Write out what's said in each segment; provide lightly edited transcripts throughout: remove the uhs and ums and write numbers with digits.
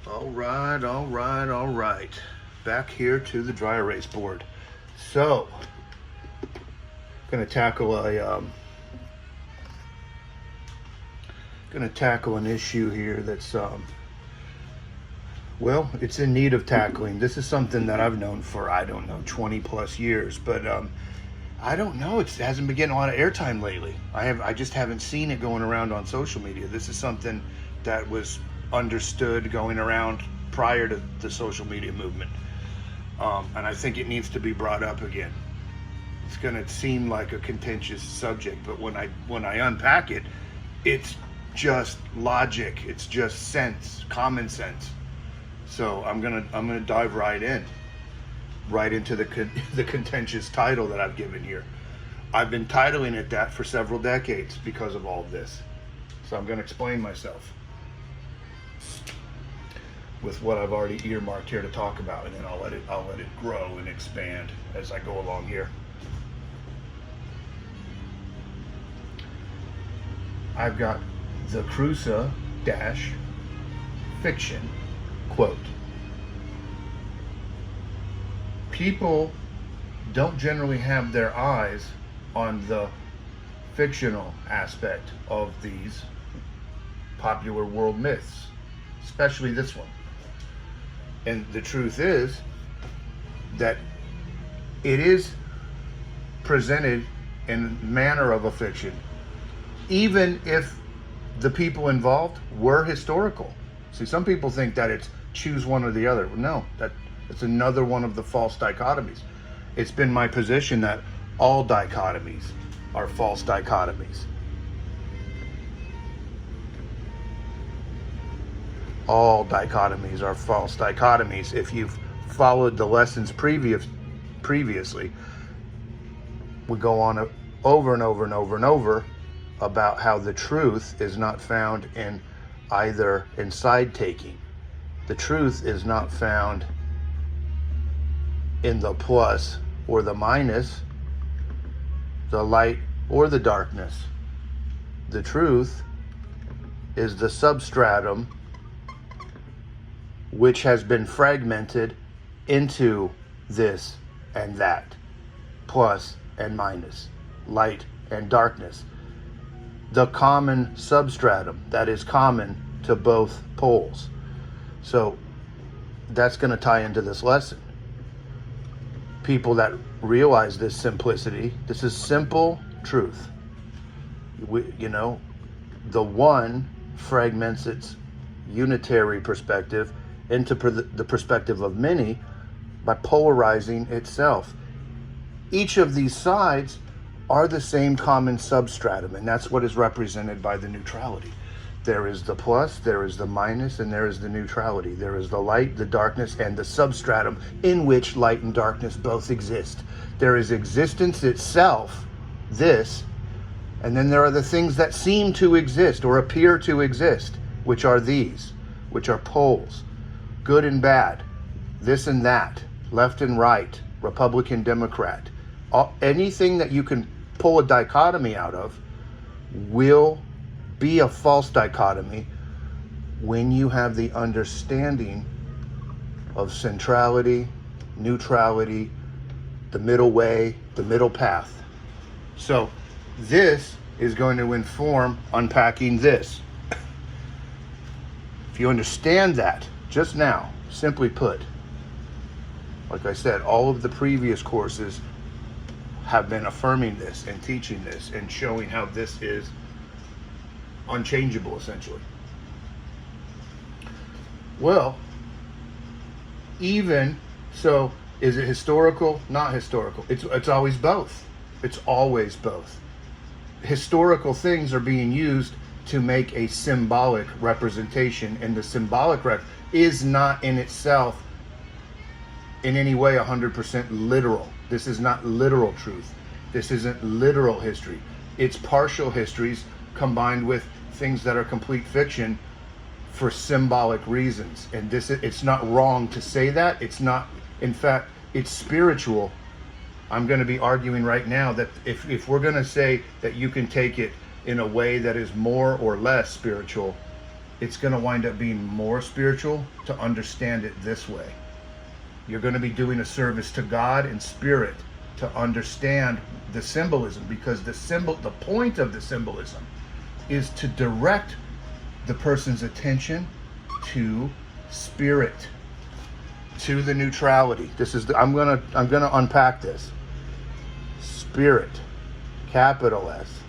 All right. Back here to the dry erase board. So, gonna tackle an issue here that's well, it's in need of tackling. This is something that I've known for 20 plus years, but I don't know. It hasn't been getting a lot of airtime lately. I just haven't seen it going around on social media. This is something that was understood going around prior to the social media movement, and I think it needs to be brought up again. It's going to seem like a contentious subject, but when I unpack it, it's just logic. It's just sense, common sense. So I'm gonna dive right into the contentious title that I've given here. I've been titling it that for several decades because of all of this. So I'm going to explain myself with what I've already earmarked here to talk about, and then I'll let it grow and expand as I go along here. I've got the Cruci-fiction quote. People don't generally have their eyes on the fictional aspect of these popular world myths, especially this one. And the truth is that it is presented in manner of a fiction, even if the people involved were historical. See, some people think that it's choose one or the other. No, it's another one of the false dichotomies. It's been my position that all dichotomies are false dichotomies. All dichotomies are false dichotomies. If you've followed the lessons previously, we go on over and over and over and over about how the truth is not found in either in side taking. The truth is not found in the plus or the minus, the light or the darkness. The truth is the substratum, which has been fragmented into this and that, plus and minus, light and darkness. The common substratum that is common to both poles. So that's going to tie into this lesson. People that realize this simplicity, this is simple truth. The one fragments its unitary perspective into the perspective of many by polarizing itself. Each of these sides are the same common substratum, and that's what is represented by the neutrality. There is the plus, there is the minus, and there is the neutrality. There is the light, the darkness, and the substratum in which light and darkness both exist. There is existence itself, this, and then there are the things that seem to exist or appear to exist, which are these, which are poles, good and bad, this and that, left and right, Republican, Democrat. Anything that you can pull a dichotomy out of will be a false dichotomy when you have the understanding of centrality, neutrality, the middle way, the middle path. So this is going to inform unpacking this. If you understand that just now, simply put, like I said, all of the previous courses have been affirming this and teaching this and showing how this is unchangeable, essentially. Well, even so, is it historical? Not historical. It's always both. It's always both. Historical things are being used to make a symbolic representation, and the symbolic is not in itself in any way 100% literal. This is not literal truth. This isn't literal history. It's partial histories combined with things that are complete fiction for symbolic reasons. And it's not wrong to say that. It's not, in fact, it's spiritual. I'm going to be arguing right now that if we're going to say that you can take it in a way that is more or less spiritual, it's going to wind up being more spiritual to understand it this way. You're going to be doing a service to God in spirit to understand the symbolism, because the point of the symbolism is to direct the person's attention to spirit, to the neutrality. This is I'm gonna unpack this. Spirit, capital S,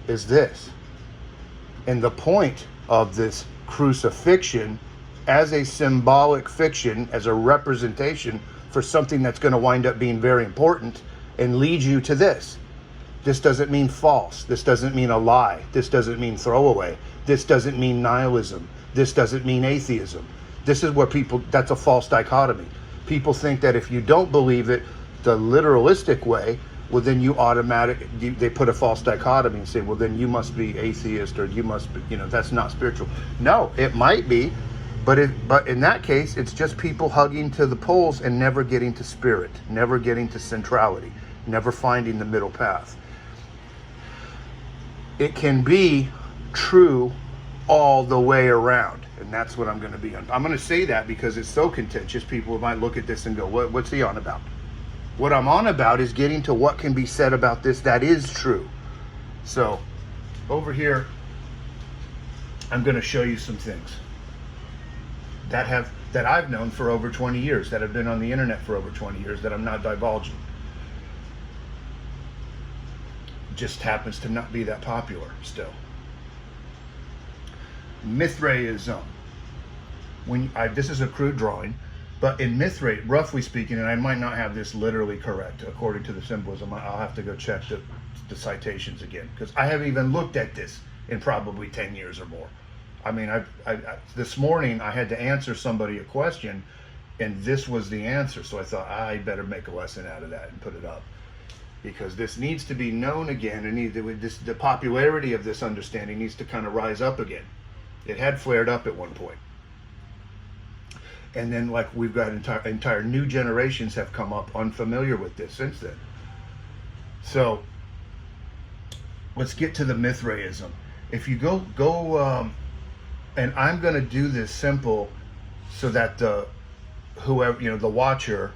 is this. And the point of this crucifixion as a symbolic fiction, as a representation for something that's going to wind up being very important and lead you to this. This doesn't mean false. This doesn't mean a lie. This doesn't mean throwaway. This doesn't mean nihilism. This doesn't mean atheism. This is where that's a false dichotomy. People think that if you don't believe it the literalistic way, well, then they put a false dichotomy and say, well, then you must be atheist, or you must be, that's not spiritual. No, it might be, but in that case, it's just people hugging to the poles and never getting to spirit, never getting to centrality, never finding the middle path. It can be true all the way around, and that's what I'm going to be on. I'm going to say that because it's so contentious. People might look at this and go, what's he on about? What I'm on about is getting to what can be said about this that is true. So over here, I'm going to show you some things that I've known for over 20 years, that have been on the internet for over 20 years, that I'm not divulging. Just happens to not be that popular still. Mithraism. This is a crude drawing, but in Mithra, roughly speaking, and I might not have this literally correct according to the symbolism, I'll have to go check the citations again, because I haven't even looked at this in probably 10 years or more. I mean, this morning I had to answer somebody a question, and this was the answer. So I thought I better make a lesson out of that and put it up, because this needs to be known again, and the popularity of this understanding needs to kind of rise up again. It had flared up at one point, and then we've got entire new generations have come up unfamiliar with this since then. So let's get to the Mithraism. If you go and I'm going to do this simple so that the watcher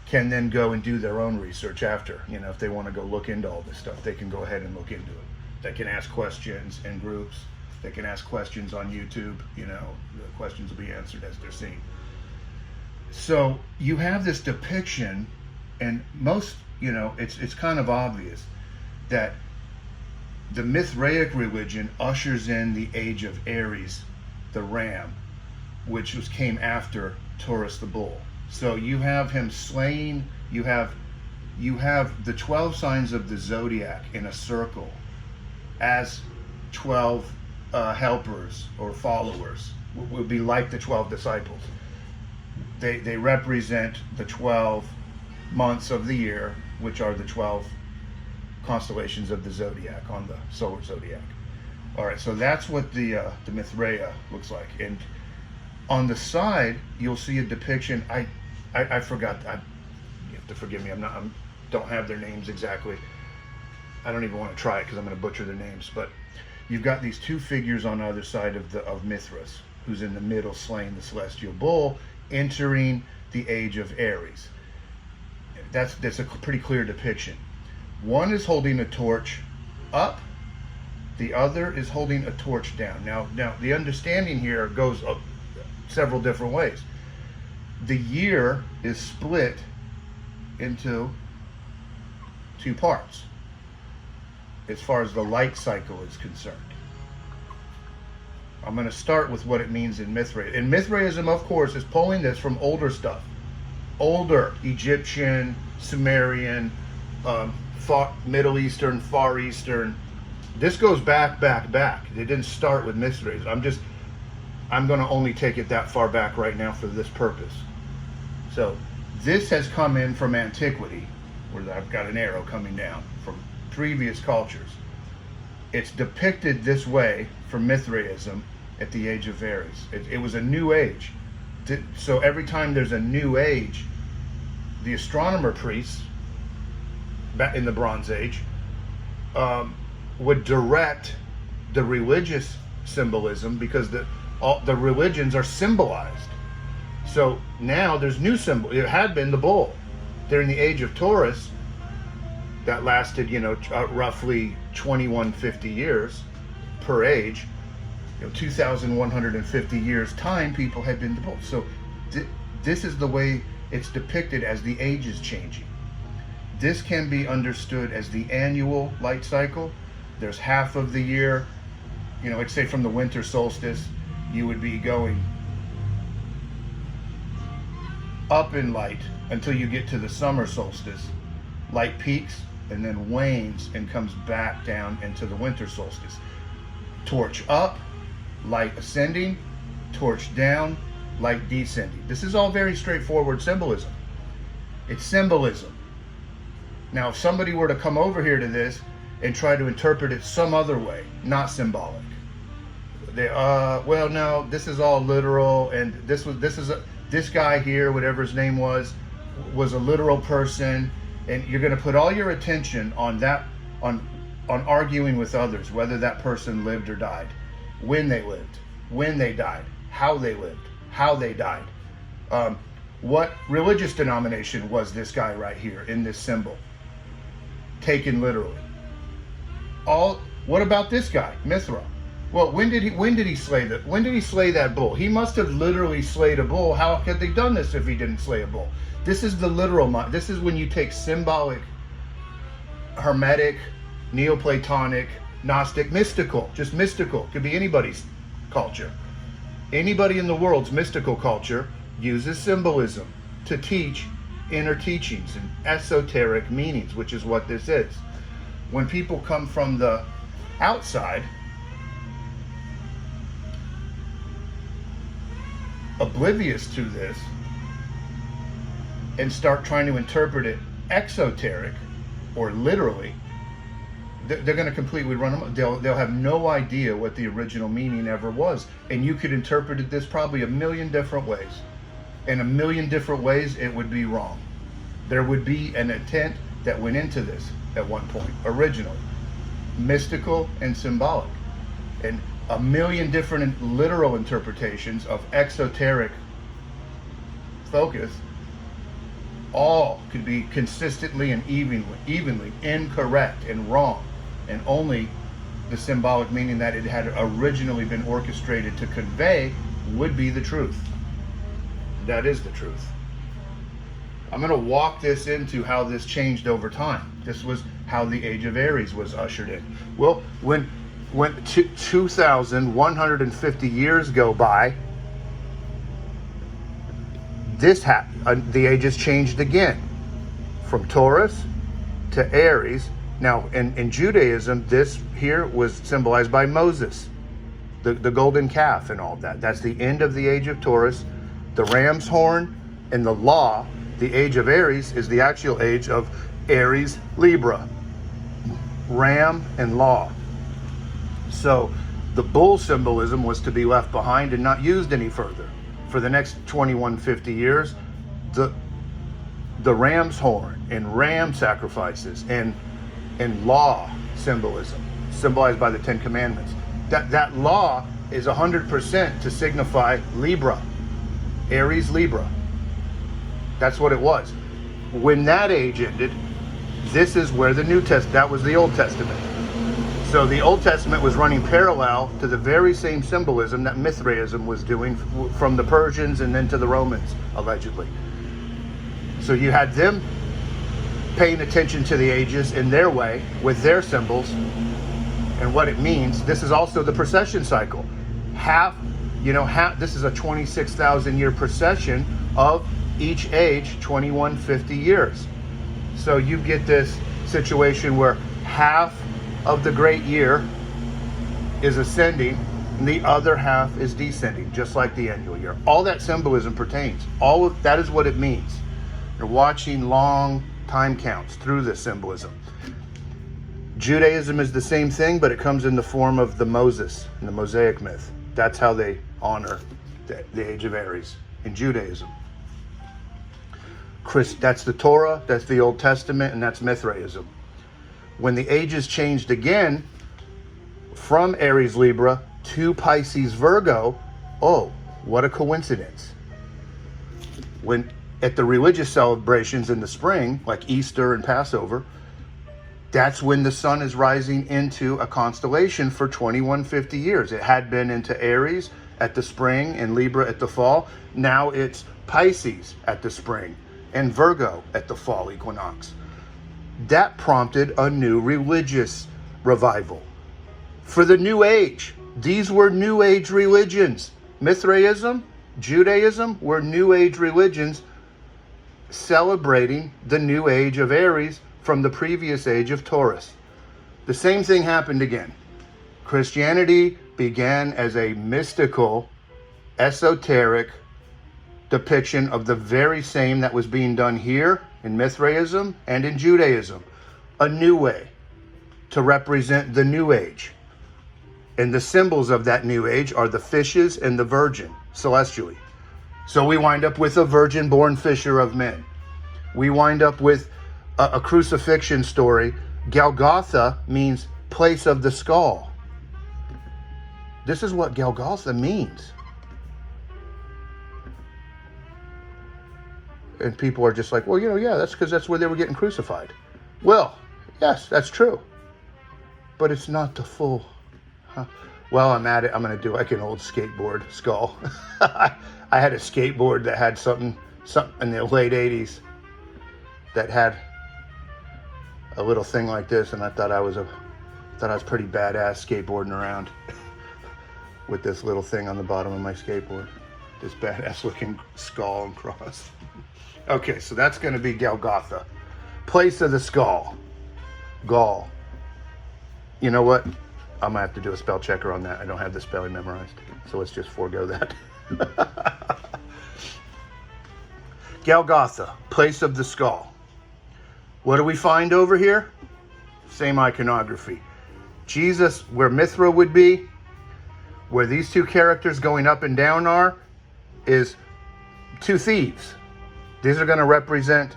can then go and do their own research after. If they want to go look into all this stuff, they can go ahead and look into it. They can ask questions in groups. They can ask questions on YouTube. The questions will be answered as they're seen. So you have this depiction, and most, it's kind of obvious that the Mithraic religion ushers in the age of Aries, the ram, which came after Taurus the bull. So you have him slaying. You have the 12 signs of the zodiac in a circle as 12 helpers or followers. Would be like the 12 disciples. They represent the 12 months of the year, which are the 12 constellations of the zodiac on the solar zodiac. All right, so that's what the Mithraea looks like. And on the side, you'll see a depiction. I forgot. You have to forgive me. Don't have their names exactly. I don't even want to try it because I'm going to butcher their names. But you've got these two figures on either side of Mithras, who's in the middle slaying the celestial bull, entering the age of Aries. That's a pretty clear depiction. One is holding a torch up, the other is holding a torch down. Now the understanding here goes up several different ways. The year is split into two parts as far as the light cycle is concerned. I'm going to start with what it means in Mithraism. And Mithraism, of course, is pulling this from older stuff. Older Egyptian, Sumerian, Middle Eastern, Far Eastern. This goes back. It didn't start with Mithraism. I'm going to only take it that far back right now for this purpose. So this has come in from antiquity, where I've got an arrow coming down from previous cultures. It's depicted this way from Mithraism at the age of Aries. It was a new age. So every time there's a new age, the astronomer priests back in the Bronze Age would direct the religious symbolism because all the religions are symbolized. So now there's new symbol. It had been the bull. During the age of Taurus, that lasted, roughly 2150 years per age. 2,150 years time, people had been the bull. So this is the way it's depicted as the age is changing. This can be understood as the annual light cycle. There's half of the year, let's say from the winter solstice, you would be going up in light until you get to the summer solstice. Light peaks and then wanes and comes back down into the winter solstice. Torch up, light ascending, torch down, light descending. This is all very straightforward symbolism. It's symbolism. Now, if somebody were to come over here to this and try to interpret it some other way, not symbolic, well, no, this is all literal, and this guy here, whatever his name was a literal person, and you're going to put all your attention on that, on arguing with others whether that person lived or died, when they lived, when they died, how they lived, how they died. What religious denomination was this guy right here in this symbol? Taken literally. What about this guy, Mithra? Well, when did he slay that bull? He must have literally slayed a bull. How could they done this if he didn't slay a bull? This is the literal mind. This is when you take symbolic, hermetic, Neoplatonic, Gnostic, mystical, just mystical. Could be anybody's culture. Anybody in the world's mystical culture uses symbolism to teach inner teachings and esoteric meanings, which is what this is. When people come from the outside, oblivious to this, and start trying to interpret it exoteric or literally, they're going to completely run them. They'll have no idea what the original meaning ever was. And you could interpret this probably a million different ways. In a million different ways, it would be wrong. There would be an intent that went into this at one point, originally. Mystical and symbolic. And a million different literal interpretations of exoteric focus, all could be consistently and evenly incorrect and wrong. And only the symbolic meaning that it had originally been orchestrated to convey would be the truth. That is the truth. I'm going to walk this into how this changed over time. This was how the Age of Aries was ushered in. Well, when 2,150 years go by, this happened. The ages changed again, from Taurus to Aries. Now, in Judaism, this here was symbolized by Moses, the golden calf and all that. That's the end of the age of Taurus. The ram's horn and the law, the age of Aries, is the actual age of Aries Libra, ram and law. So the bull symbolism was to be left behind and not used any further. For the next 2150 years, the ram's horn and ram sacrifices and law symbolism, symbolized by the Ten Commandments. That law is 100% to signify Libra, Aries Libra. That's what it was. When that age ended, this is where the New Testament, that was the Old Testament. So the Old Testament was running parallel to the very same symbolism that Mithraism was doing from the Persians and then to the Romans, allegedly. So you had them paying attention to the ages in their way with their symbols and what it means. This is also the precession cycle. This is a 26,000 year precession of each age, 2150 years. So you get this situation where half of the great year is ascending and the other half is descending, just like the annual year. All that symbolism pertains. All of that is what it means. You're watching long time counts through this symbolism. Judaism is the same thing, but it comes in the form of the Moses and the Mosaic myth. That's how they honor the age of Aries in Judaism. That's the Torah, that's the Old Testament, and that's Mithraism. When the ages changed again from Aries Libra to Pisces Virgo. Oh, what a coincidence. When at the religious celebrations in the spring, like Easter and Passover, that's when the sun is rising into a constellation for 2150 years. It had been into Aries at the spring and Libra at the fall. Now it's Pisces at the spring and Virgo at the fall equinox. That prompted a new religious revival. For the New Age, these were New Age religions. Mithraism, Judaism were New Age religions celebrating the New Age of Aries from the previous age of Taurus. The same thing happened again. Christianity began as a mystical, esoteric depiction of the very same that was being done here in Mithraism and in Judaism. A new way to represent the New Age. And the symbols of that New Age are the fishes and the virgin, celestially. So we wind up with a virgin-born fisher of men. We wind up with a crucifixion story. Golgotha means place of the skull. This is what Golgotha means. And people are just like, well, yeah, that's because that's where they were getting crucified. Well, yes, that's true. But it's not the full. Well, I'm at it. I'm going to do like an old skateboard skull. I had a skateboard that had something in the late 80s that had a little thing like this, and I thought I was pretty badass skateboarding around with this little thing on the bottom of my skateboard. This badass looking skull and cross. Okay, so that's going to be Golgotha. Place of the skull. Gaul. You know what? I'm going to have to do a spell checker on that. I don't have the spelling memorized. So let's just forego that. Golgotha. Place of the skull. What do we find over here? Same iconography. Jesus, where Mithra would be, where these two characters going up and down are, is two thieves. These are going to represent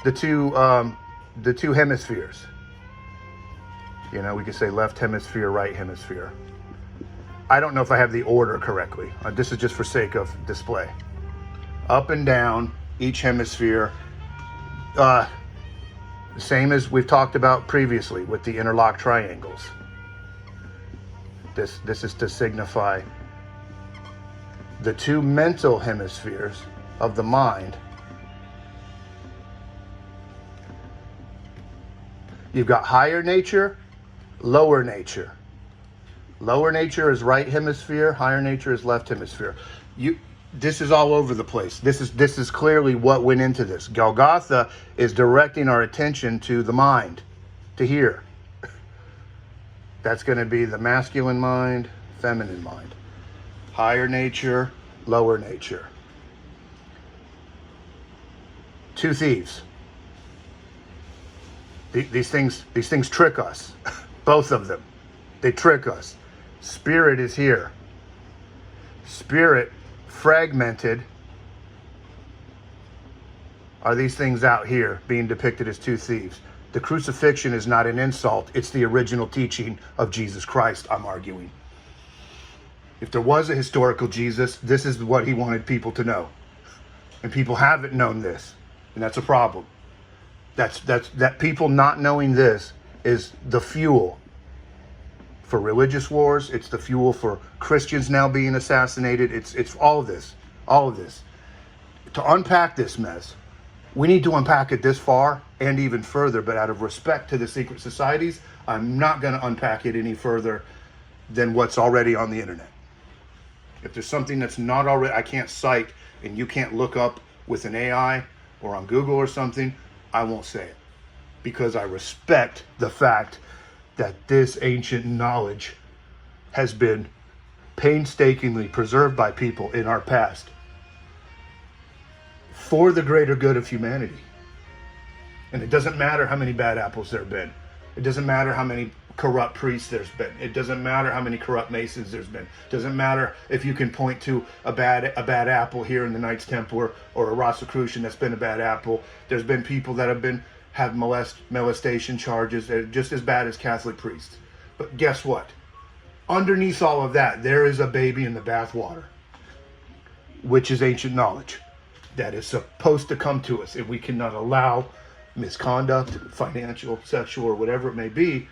the two hemispheres. We could say left hemisphere, right hemisphere. I don't know if I have the order correctly. This is just for sake of display. Up and down, each hemisphere. Same as we've talked about previously with the interlocked triangles. This is to signify the two mental hemispheres of the mind. You've got higher nature, lower nature. Lower nature is right hemisphere, higher nature is left hemisphere. This is all over the place. This is clearly what went into this. Golgotha is directing our attention to the mind, to here. That's going to be the masculine mind, feminine mind. Higher nature, lower nature. Two thieves. These things trick us. Both of them. They trick us. Spirit is here. Spirit fragmented are these things out here being depicted as two thieves. The crucifixion is not an insult. It's the original teaching of Jesus Christ, I'm arguing. If there was a historical Jesus, this is what he wanted people to know. And people haven't known this. And that's a problem. That people not knowing this is the fuel for religious wars. It's the fuel for Christians now being assassinated. It's all of this. To unpack this mess, we need to unpack it this far and even further, but out of respect to the secret societies, I'm not going to unpack it any further than what's already on the internet. If there's something that's not already, I can't cite, and you can't look up with an AI or on Google or something, I won't say it. Because I respect the fact that this ancient knowledge has been painstakingly preserved by people in our past for the greater good of humanity. And it doesn't matter how many bad apples there have been. It doesn't matter how many corrupt priests there's been. It doesn't matter how many corrupt masons there's been. It doesn't matter if you can point to a bad apple here in the Knights Templar or a Rosicrucian that's been a bad apple. There's been people that have molestation charges that are just as bad as Catholic priests. But guess what? underneath all of that, there is a baby in the bathwater, which is ancient knowledge that is supposed to come to us. If we cannot allow misconduct, financial, sexual, or whatever it may be,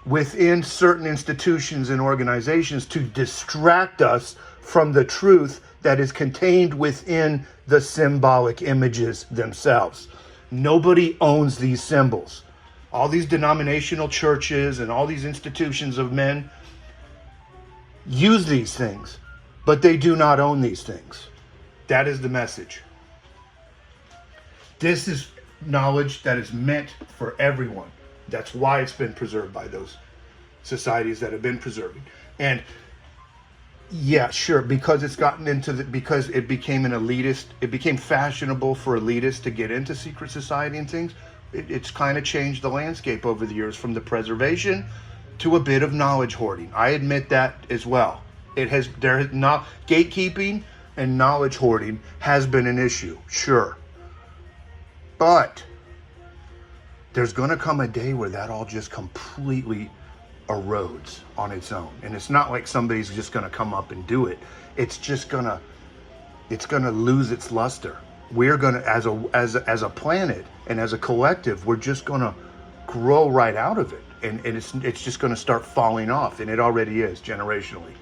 within certain institutions and organizations to distract us from the truth that is contained within the symbolic images themselves. Nobody owns these symbols. All these denominational churches and all these institutions of men use these things, but they do not own these things. That is the message. This is knowledge that is meant for everyone. That's why it's been preserved by those societies that have been preserving. And yeah, sure, because it's gotten into because it became an elitist, it became fashionable for elitists to get into secret society and things. It's kind of changed the landscape over the years from the preservation to a bit of knowledge hoarding. I admit that as well. There has not, gatekeeping and knowledge hoarding has been an issue, sure. But there's going to come a day where that all just completely erodes on its own. And it's not like somebody's just going to come up and do it. It's just going to lose its luster. We're going to, as a planet and as a collective, we're just going to grow right out of it. And it's just going to start falling off. And it already is generationally.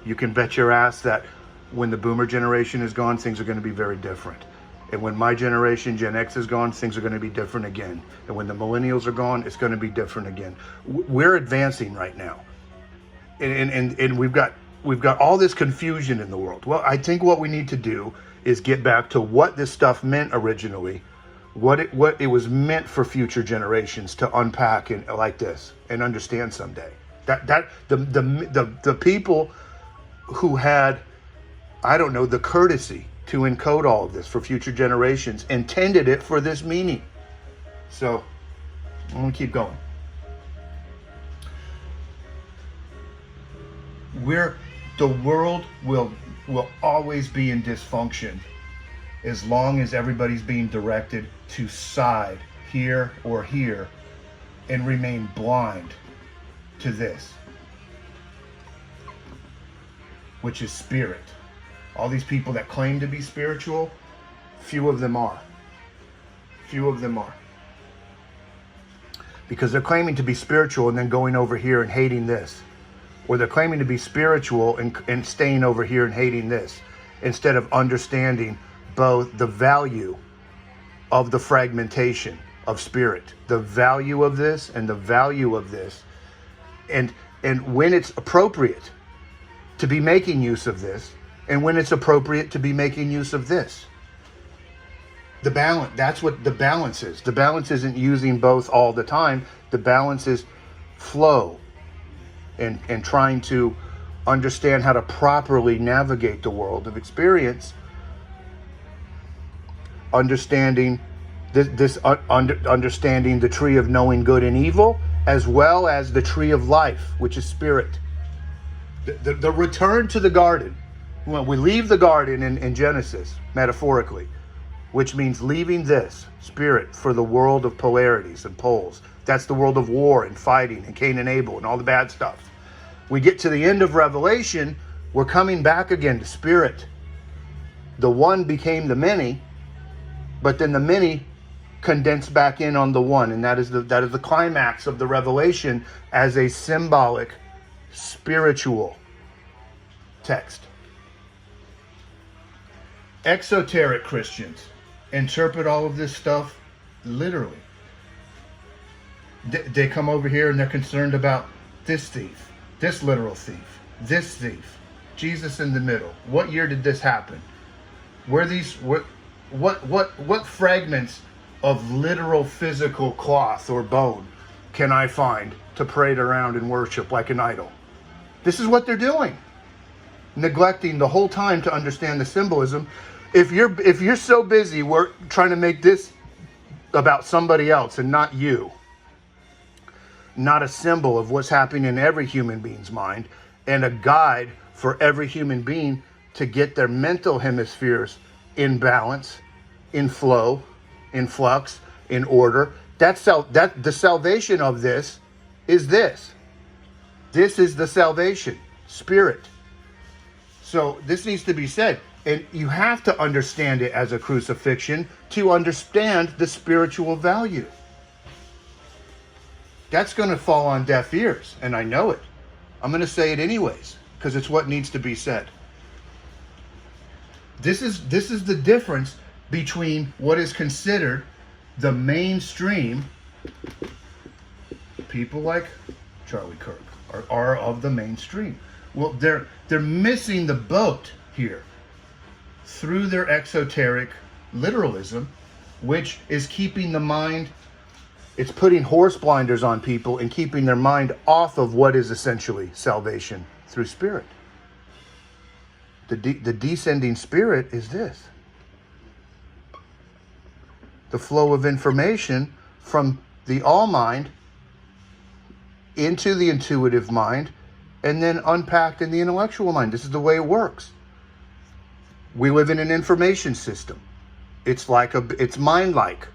You can bet your ass that when the boomer generation is gone, things are going to be very different. And when my generation, Gen X, is gone, things are going to be different again. And when the millennials are gone, it's going to be different again. We're advancing right now. And we've got all this confusion in the world. Well, I think what we need to do is get back to what this stuff meant originally, what it was meant for future generations to unpack and like this and understand someday. That the people who had, I don't know, the courtesy to encode all of this for future generations intended it for this meaning. So I'm gonna keep going. The world will always be in dysfunction as long as everybody's being directed to side here or here and remain blind to this, which is spirit. All these people that claim to be spiritual, few of them are. Few of them are. Because they're claiming to be spiritual and then going over here and hating this. Or they're claiming to be spiritual and staying over here and hating this, instead of understanding both the value of the fragmentation of spirit, the value of this and the value of this, and when it's appropriate to be making use of this, and when it's appropriate to be making use of this. The balance, that's what the balance is. The balance isn't using both all the time. The balance is flow and trying to understand how to properly navigate the world of experience, understanding understanding the tree of knowing good and evil, as well as the tree of life, which is spirit. The return to the garden. When we leave the garden in Genesis, metaphorically, which means leaving this spirit for the world of polarities and poles. That's the world of war and fighting and Cain and Abel and all the bad stuff. We get to the end of Revelation, we're coming back again to spirit. The one became the many, but then the many condensed back in on the one, and that is the climax of the revelation as a symbolic, spiritual text. Exoteric Christians interpret all of this stuff literally. They come over here and they're concerned about this thief, this literal thief, this thief, Jesus in the middle. What year did this happen? What fragments of literal physical cloth or bone can I find to parade around and worship like an idol? This is what they're doing. Neglecting the whole time to understand the symbolism. If you're so busy, we're trying to make this about somebody else and not you, not a symbol of what's happening in every human being's mind, and a guide for every human being to get their mental hemispheres in balance, in flow, in flux, in order. The salvation of this is this. This is the salvation, spirit. So this needs to be said. And you have to understand it as a crucifixion to understand the spiritual value. That's going to fall on deaf ears, and I know it. I'm going to say it anyways, because it's what needs to be said. This is the difference between what is considered the mainstream. People like Charlie Kirk are of the mainstream. Well, they're missing the boat here through their exoteric literalism, which is keeping the mind, it's putting horse blinders on people and keeping their mind off of what is essentially salvation through spirit. The descending spirit is this: the flow of information from the all mind into the intuitive mind and then unpacked in the intellectual mind. This is the way it works. We live in an information system. It's mind-like.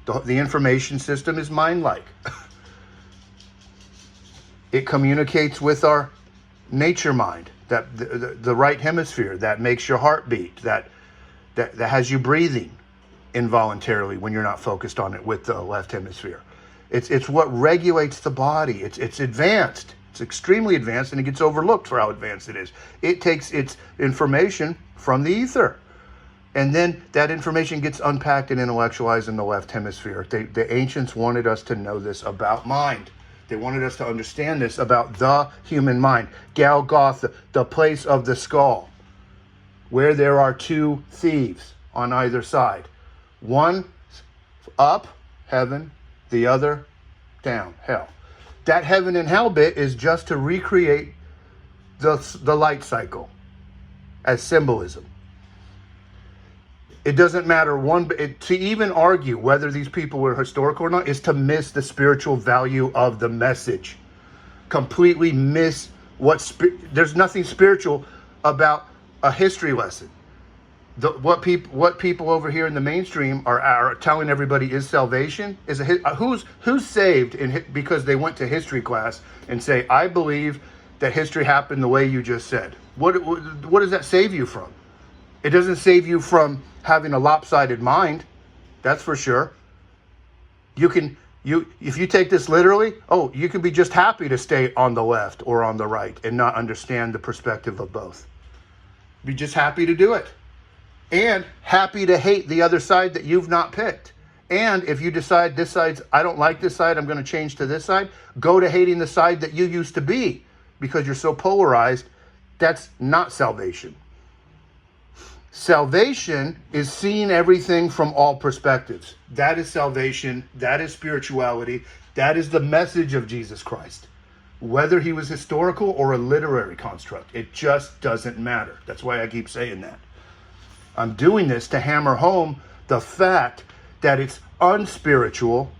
The information system is mind-like. It communicates with our nature mind, that the right hemisphere that makes your heart beat, that has you breathing involuntarily when you're not focused on it with the left hemisphere. It's what regulates the body. It's advanced. It's extremely advanced, and it gets overlooked for how advanced it is. It takes its information from the ether, and then that information gets unpacked and intellectualized in the left hemisphere. The ancients wanted us to know this about mind. They wanted us to understand this about the human mind. Golgotha, the place of the skull, where there are two thieves on either side. One up, heaven, the other down, hell. That heaven and hell bit is just to recreate the light cycle as symbolism. It doesn't matter to even argue whether these people were historical or not is to miss the spiritual value of the message. Completely miss there's nothing spiritual about a history lesson. What people over here in the mainstream are telling everybody is salvation is who's saved because they went to history class and say, I believe that history happened the way you just said. What does that save you from? It doesn't save you from having a lopsided mind, that's for sure. If you take this literally, you can be just happy to stay on the left or on the right and not understand the perspective of both. Be just happy to do it. And happy to hate the other side that you've not picked. And if you decide this side's, I don't like this side, I'm going to change to this side, go to hating the side that you used to be because you're so polarized. That's not salvation. Salvation is seeing everything from all perspectives. That is salvation. That is spirituality. That is the message of Jesus Christ. Whether he was historical or a literary construct, it just doesn't matter. That's why I keep saying that. I'm doing this to hammer home the fact that it's unspiritual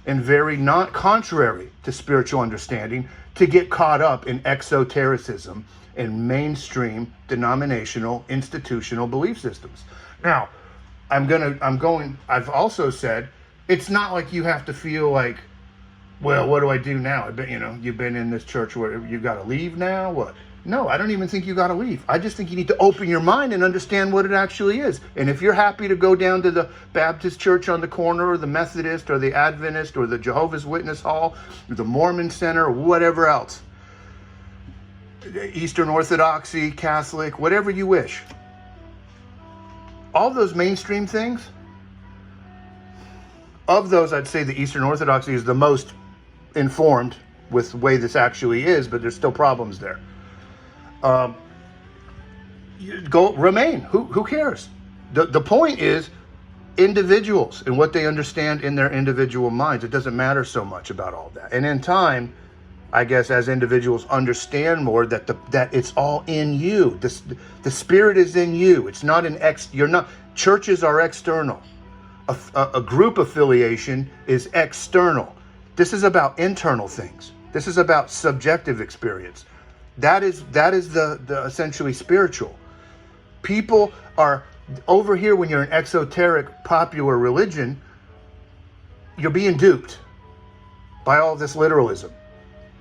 and very not contrary to spiritual understanding to get caught up in exotericism and mainstream denominational institutional belief systems. Now, I've also said it's not like you have to feel like, well, what do I do now? You've been in this church where you got to leave now. What? No, I don't even think you got to leave. I just think you need to open your mind and understand what it actually is. And if you're happy to go down to the Baptist church on the corner or the Methodist or the Adventist or the Jehovah's Witness Hall or the Mormon Center or whatever else, Eastern Orthodoxy, Catholic, whatever you wish, all those mainstream things, of those, I'd say the Eastern Orthodoxy is the most informed with the way this actually is, but there's still problems there. Remain. Who cares? The point is individuals and what they understand in their individual minds. It doesn't matter so much about all that. And in time, I guess, as individuals understand more that it's all in you. The spirit is in you. It's not you're not. Churches are external. A group affiliation is external. This is about internal things. This is about subjective experience. That is the essentially spiritual. People are over here when you're an exoteric popular religion, you're being duped by all this literalism.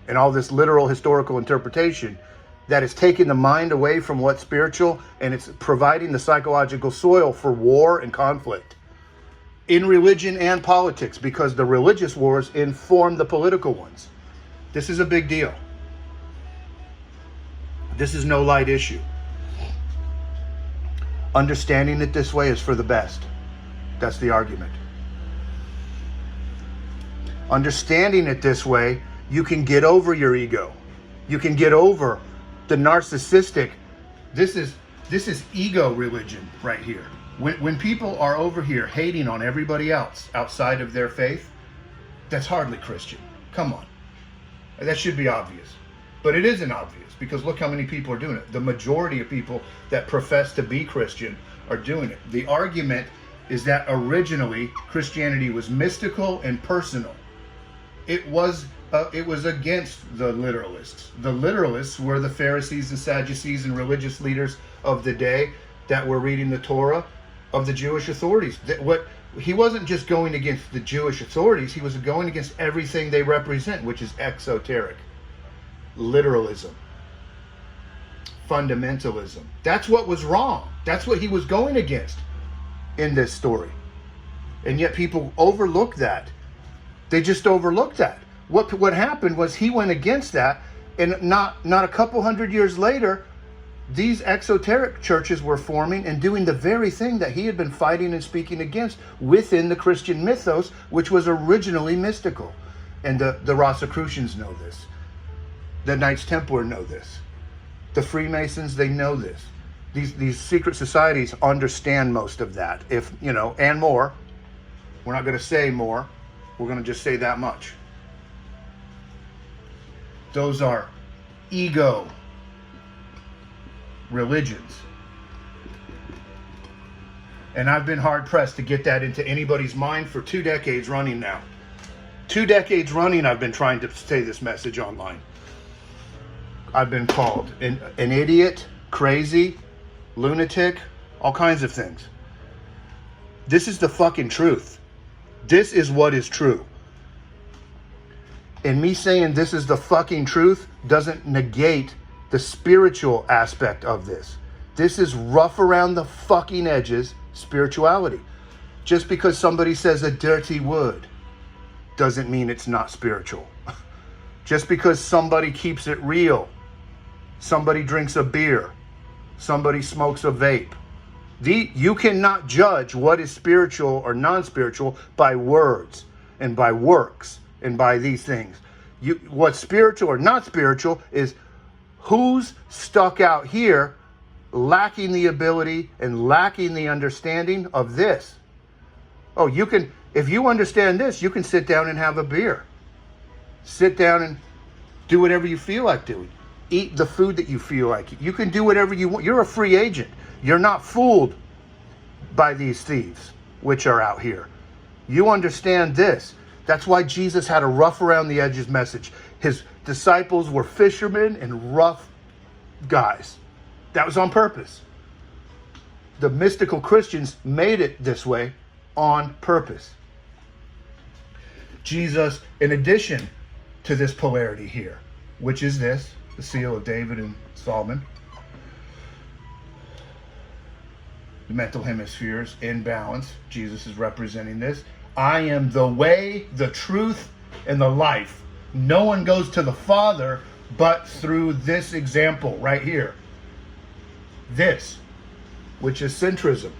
and all this literal historical interpretation that is taking the mind away from what's spiritual, and it's providing the psychological soil for war and conflict in religion and politics, because the religious wars inform the political ones. This is a big deal. This is no light issue. Understanding it this way is for the best. That's the argument. Understanding it this way, you can get over your ego. You can get over the narcissistic. This is ego religion right here. When people are over here hating on everybody else outside of their faith, that's hardly Christian. Come on. That should be obvious. But it isn't obvious, because look how many people are doing it. The majority of people that profess to be Christian are doing it. The argument is that originally Christianity was mystical and personal. It was against the literalists. The literalists were the Pharisees and Sadducees and religious leaders of the day that were reading the Torah of the Jewish authorities. He wasn't just going against the Jewish authorities, he was going against everything they represent, which is exoteric, literalism, fundamentalism. That's what was wrong. That's what he was going against in this story. And yet people overlook that. They just overlooked that. What happened was he went against that, and not a couple hundred years later, these exoteric churches were forming and doing the very thing that he had been fighting and speaking against within the Christian mythos, which was originally mystical. And the Rosicrucians know this. The Knights Templar know this. The Freemasons, they know this. These secret societies understand most of that, and more. We're not going to say more. We're going to just say that much. Those are ego religions. And I've been hard pressed to get that into anybody's mind for 2 decades running now. 2 decades running I've been trying to say this message online. I've been called an idiot, crazy, lunatic, all kinds of things. This is the fucking truth. This is what is true. And me saying this is the fucking truth doesn't negate the spiritual aspect of this. This is rough around the fucking edges spirituality. Just because somebody says a dirty word doesn't mean it's not spiritual. Just because somebody keeps it real, somebody drinks a beer, somebody smokes a vape, you cannot judge what is spiritual or non-spiritual by words and by works and by these things. What's spiritual or not spiritual is who's stuck out here lacking the ability and lacking the understanding of this. Oh, if you understand this, you can sit down and have a beer. Sit down and do whatever you feel like doing. Eat the food that you feel like. You can do whatever you want. You're a free agent. You're not fooled by these thieves, which are out here. You understand this. That's why Jesus had a rough around the edges message. His disciples were fishermen and rough guys. That was on purpose. The mystical Christians made it this way on purpose. Jesus, in addition to this polarity here, which is this, the seal of David and Solomon, the mental hemispheres in balance. Jesus is representing this. I am the way, the truth, and the life. No one goes to the Father but through this example right here. This, which is centrism,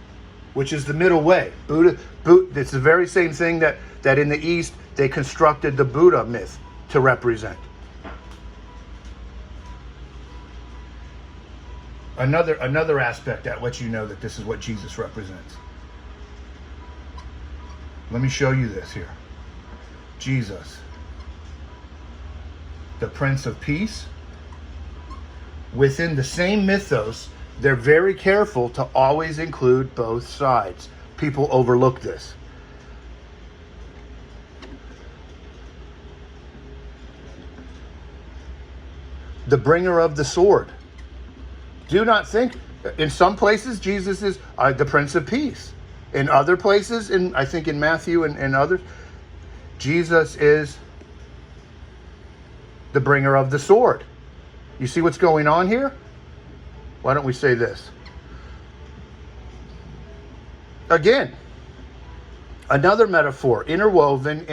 which is the middle way. Buddha, it's the very same thing that in the East they constructed the Buddha myth to represent. Another aspect that lets you know that this is what Jesus represents. Let me show you this here. Jesus, the Prince of Peace. Within the same mythos, they're very careful to always include both sides. People overlook this. The bringer of the sword. Do not think, in some places, Jesus is the Prince of Peace. In other places, I think in Matthew and others, Jesus is the bringer of the sword. You see what's going on here? Why don't we say this? Again, another metaphor interwoven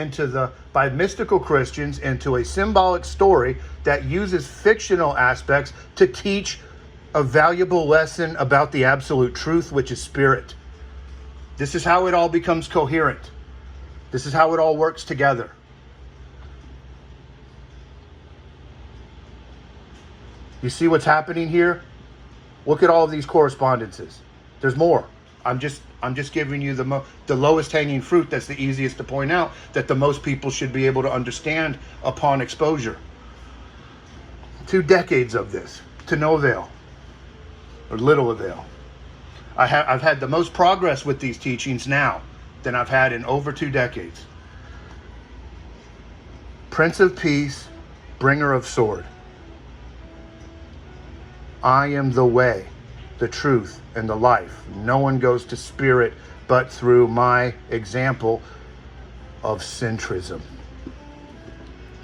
by mystical Christians into a symbolic story that uses fictional aspects to teach a valuable lesson about the absolute truth, which is spirit. This is how it all becomes coherent. This is how it all works together. You see what's happening here? Look at all of these correspondences. There's more. I'm just giving you the lowest hanging fruit that's the easiest to point out, that the most people should be able to understand upon exposure. 2 decades of this, to no avail, or little avail. I've had the most progress with these teachings now than I've had in over 2 decades. Prince of Peace, bringer of sword. I am the way, the truth, and the life. No one goes to spirit but through my example of centrism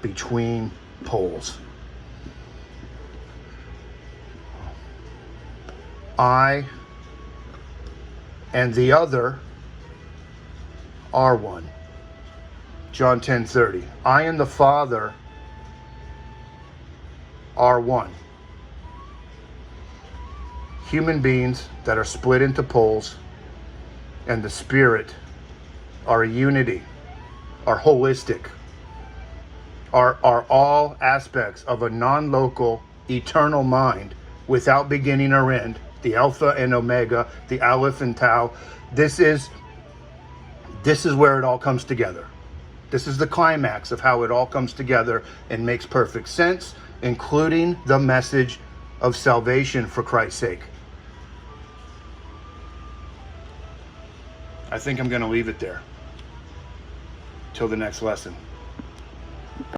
between poles. I and the other are one. John 10:30. I and the Father are one. Human beings that are split into poles, and the Spirit are a unity, are holistic, are all aspects of a non-local, eternal mind without beginning or end, the Alpha and Omega, the Aleph and Tau. This is where it all comes together. This is the climax of how it all comes together and makes perfect sense, including the message of salvation for Christ's sake. I think I'm going to leave it there till the next lesson.